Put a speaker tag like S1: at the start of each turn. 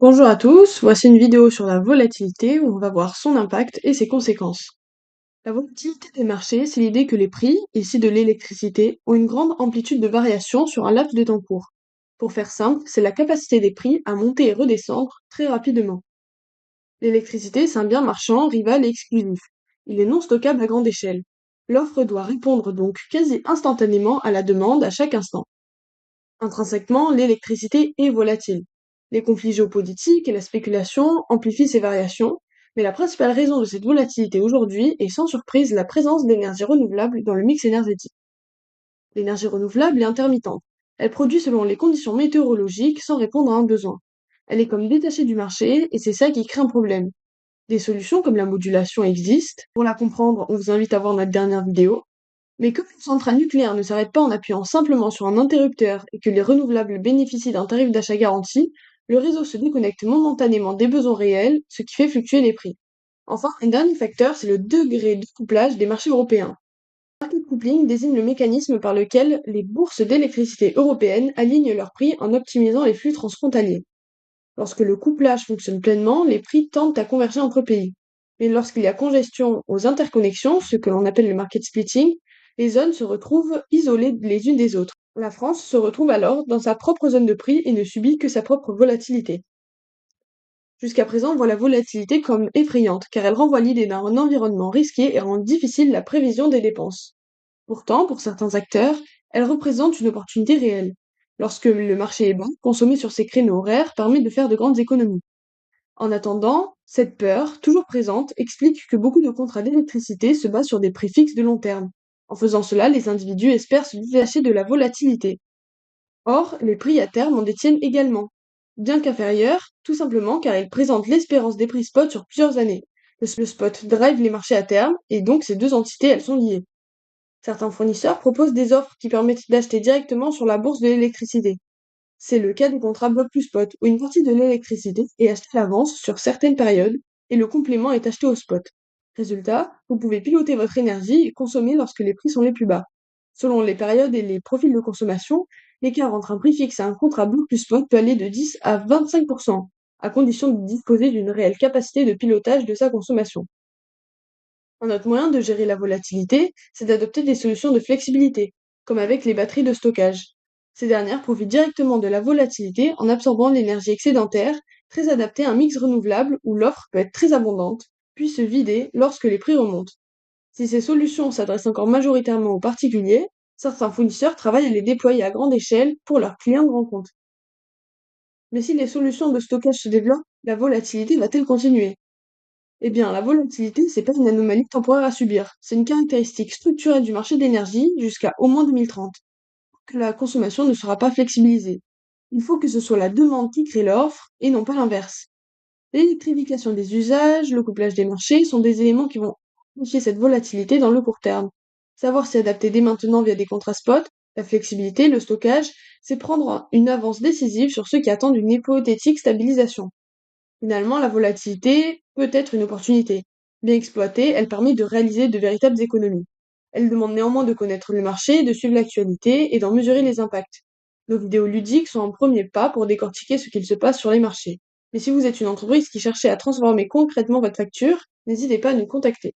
S1: Bonjour à tous, voici une vidéo sur la volatilité où on va voir son impact et ses conséquences. La volatilité des marchés, c'est l'idée que les prix, ici de l'électricité, ont une grande amplitude de variation sur un laps de temps court. Pour faire simple, c'est la capacité des prix à monter et redescendre très rapidement. L'électricité, c'est un bien marchand, rival et exclusif. Il est non stockable à grande échelle. L'offre doit répondre donc quasi instantanément à la demande à chaque instant. Intrinsèquement, l'électricité est volatile. Les conflits géopolitiques et la spéculation amplifient ces variations, mais la principale raison de cette volatilité aujourd'hui est sans surprise la présence d'énergies renouvelables dans le mix énergétique. L'énergie renouvelable est intermittente. Elle produit selon les conditions météorologiques sans répondre à un besoin. Elle est comme détachée du marché et c'est ça qui crée un problème. Des solutions comme la modulation existent. Pour la comprendre, on vous invite à voir notre dernière vidéo. Mais comme une centrale nucléaire ne s'arrête pas en appuyant simplement sur un interrupteur et que les renouvelables bénéficient d'un tarif d'achat garanti, le réseau se déconnecte momentanément des besoins réels, ce qui fait fluctuer les prix. Enfin, un dernier facteur, c'est le degré de couplage des marchés européens. Le market coupling désigne le mécanisme par lequel les bourses d'électricité européennes alignent leurs prix en optimisant les flux transfrontaliers. Lorsque le couplage fonctionne pleinement, les prix tendent à converger entre pays. Mais lorsqu'il y a congestion aux interconnexions, ce que l'on appelle le market splitting, les zones se retrouvent isolées les unes des autres. La France se retrouve alors dans sa propre zone de prix et ne subit que sa propre volatilité. Jusqu'à présent, on voit la volatilité comme effrayante, car elle renvoie l'idée d'un environnement risqué et rend difficile la prévision des dépenses. Pourtant, pour certains acteurs, elle représente une opportunité réelle. Lorsque le marché est bas, consommer sur ces créneaux horaires permet de faire de grandes économies. En attendant, cette peur, toujours présente, explique que beaucoup de contrats d'électricité se basent sur des prix fixes de long terme. En faisant cela, les individus espèrent se détacher de la volatilité. Or, les prix à terme en détiennent également, bien qu'inférieurs, tout simplement car ils présentent l'espérance des prix spot sur plusieurs années. Le spot drive les marchés à terme, et donc ces deux entités, elles sont liées. Certains fournisseurs proposent des offres qui permettent d'acheter directement sur la bourse de l'électricité. C'est le cas des contrats bloc plus spot, où une partie de l'électricité est achetée à l'avance sur certaines périodes et le complément est acheté au spot. Résultat, vous pouvez piloter votre énergie et consommer lorsque les prix sont les plus bas. Selon les périodes et les profils de consommation, l'écart entre un prix fixe et un contrat bloc plus spot peut aller de 10 à 25%, à condition de disposer d'une réelle capacité de pilotage de sa consommation. Un autre moyen de gérer la volatilité, c'est d'adopter des solutions de flexibilité, comme avec les batteries de stockage. Ces dernières profitent directement de la volatilité en absorbant l'énergie excédentaire, très adaptée à un mix renouvelable où l'offre peut être très abondante, puis se vider lorsque les prix remontent. Si ces solutions s'adressent encore majoritairement aux particuliers, certains fournisseurs travaillent à les déployer à grande échelle pour leurs clients de rencontre. Mais si les solutions de stockage se développent, la volatilité va-t-elle continuer? Eh bien, la volatilité, c'est pas une anomalie temporaire à subir. C'est une caractéristique structurelle du marché de l'énergie jusqu'à au moins 2030, que la consommation ne sera pas flexibilisée. Il faut que ce soit la demande qui crée l'offre et non pas l'inverse. L'électrification des usages, le couplage des marchés sont des éléments qui vont amplifier cette volatilité dans le court terme. Savoir s'y adapter dès maintenant via des contrats spot, la flexibilité, le stockage, c'est prendre une avance décisive sur ceux qui attendent une hypothétique stabilisation. Finalement, la volatilité peut être une opportunité. Bien exploitée, elle permet de réaliser de véritables économies. Elle demande néanmoins de connaître le marché, de suivre l'actualité et d'en mesurer les impacts. Nos vidéos ludiques sont un premier pas pour décortiquer ce qu'il se passe sur les marchés. Mais si vous êtes une entreprise qui cherchez à transformer concrètement votre facture, n'hésitez pas à nous contacter.